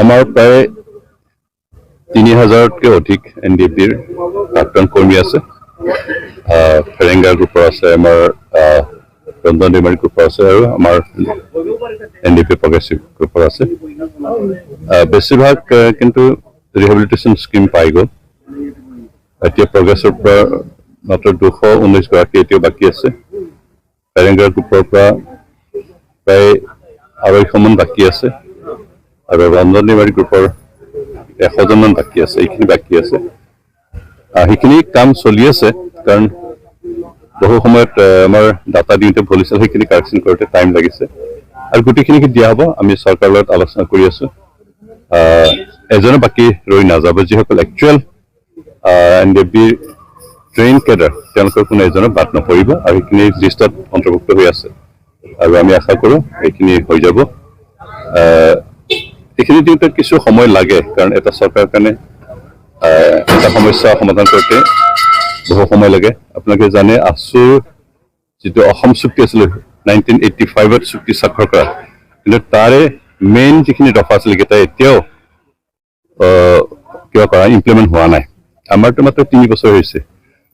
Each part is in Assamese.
আমাৰ প্ৰায় ৩,০০০তকৈ অধিক NDFBৰ প্ৰাক্তন কৰ্মী আছে। ফেৰেংগা গ্ৰুপৰ আছে, আমাৰ ৰঞ্জন ডিমাৰী গ্ৰুপৰ আছে আৰু আমাৰ NDFB প্ৰগ্ৰেছিভ গ্ৰুপৰ আছে। বেছিভাগ কিন্তু ৰিহেবিলিটেশ্যন স্কিম পাই গ'ল। এতিয়া প্ৰগ্ৰেছৰ পৰা মাত্ৰ 219 গৰাকী এতিয়াও বাকী আছে। ফেৰেংগা গ্ৰুপৰ পৰা প্ৰায় 250মান বাকী আছে আৰু ৰঞ্জন ডিমাৰী গ্ৰুপৰ 100জনমান বাকী আছে। এইখিনি বাকী আছে, সেইখিনি কাম চলি আছে, কাৰণ বহু সময়ত আমাৰ ডাটা দিওঁতে ভুল হৈছিল, সেইখিনি কাৰেকশ্যন কৰোঁতে টাইম লাগিছে আৰু গোটেইখিনি দিয়া হ'ব। আমি চৰকাৰৰ লগত আলোচনা কৰি আছোঁ। এজনো বাকী ৰৈ নাযাব। যিসকল একচুৱেল NDFBৰ ট্ৰেইন কেডাৰ, তেওঁলোকৰ কোনো এজনো বাদ নপৰিব আৰু সেইখিনি লিষ্টত অন্তৰ্ভুক্ত হৈ আছে আৰু আমি আশা কৰোঁ এইখিনি হৈ যাব। এইখিনি দিওঁতে কিছু সময় লাগে, কাৰণ এটা চৰকাৰৰ কাৰণে এটা সমস্যা সমাধান কৰোঁতে বহু সময় লাগে। আপোনালোকে জানে, আছুৰ যিটো অসম চুক্তি আছিলে 1985ত চুক্তি স্বাক্ষৰ কৰা, কিন্তু তাৰে মেইন যিখিনি দফা আছিল সেইকেইটা এতিয়াও কিবা কৰা ইমপ্লিমেণ্ট হোৱা নাই। আমাৰতো মাত্ৰ 3 বছৰ হৈছে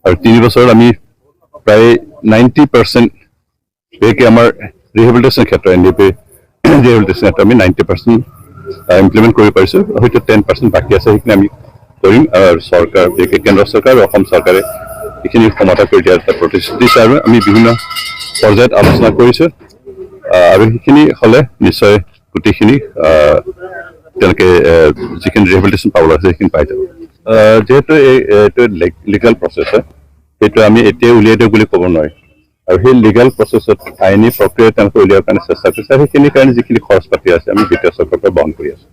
আৰু 3 বছৰত আমি প্ৰায় 90% বিশেষকৈ আমাৰ ৰিহেবিলিটেশ্যন ক্ষেত্ৰত NDFB ৰিহেবিলিটেশ্যন ক্ষেত্ৰত আমি 90% ইমপ্লিমেণ্ট কৰিব পাৰিছোঁ। হয়তো 10% বাকী আছে, সেইখিনি আমি কৰিম। আৰু চৰকাৰ, বিশেষকৈ কেন্দ্ৰ চৰকাৰ আৰু অসম চৰকাৰে এইখিনি সমাধা কৰি দিয়াৰ এটা প্ৰতিশ্ৰুতি দিছে আৰু আমি বিভিন্ন পৰ্যায়ত আলোচনা কৰিছোঁ আৰু সেইখিনি হ'লে নিশ্চয় গোটেইখিনি তেওঁলোকে যিখিনি ৰিহেবিলিটেশ্যন পাব লাগিছে সেইখিনি পাই যাব। যিহেতু এইটো লিগেল প্ৰচেছ হয়, সেইটো আমি এতিয়াই উলিয়াই দিওঁ বুলি ক'ব নোৱাৰি আৰু সেই লিগেল প্ৰচেছত আইনী প্ৰক্ৰিয়া তেওঁলোকে উলিয়াবৰ কাৰণে চেষ্টা কৰিছে। সেইখিনিৰ কাৰণে যিখিনি খৰচ পাতি আছে আমি বিত্তীয় চৰকাৰৰ পৰা বহন কৰি আছোঁ।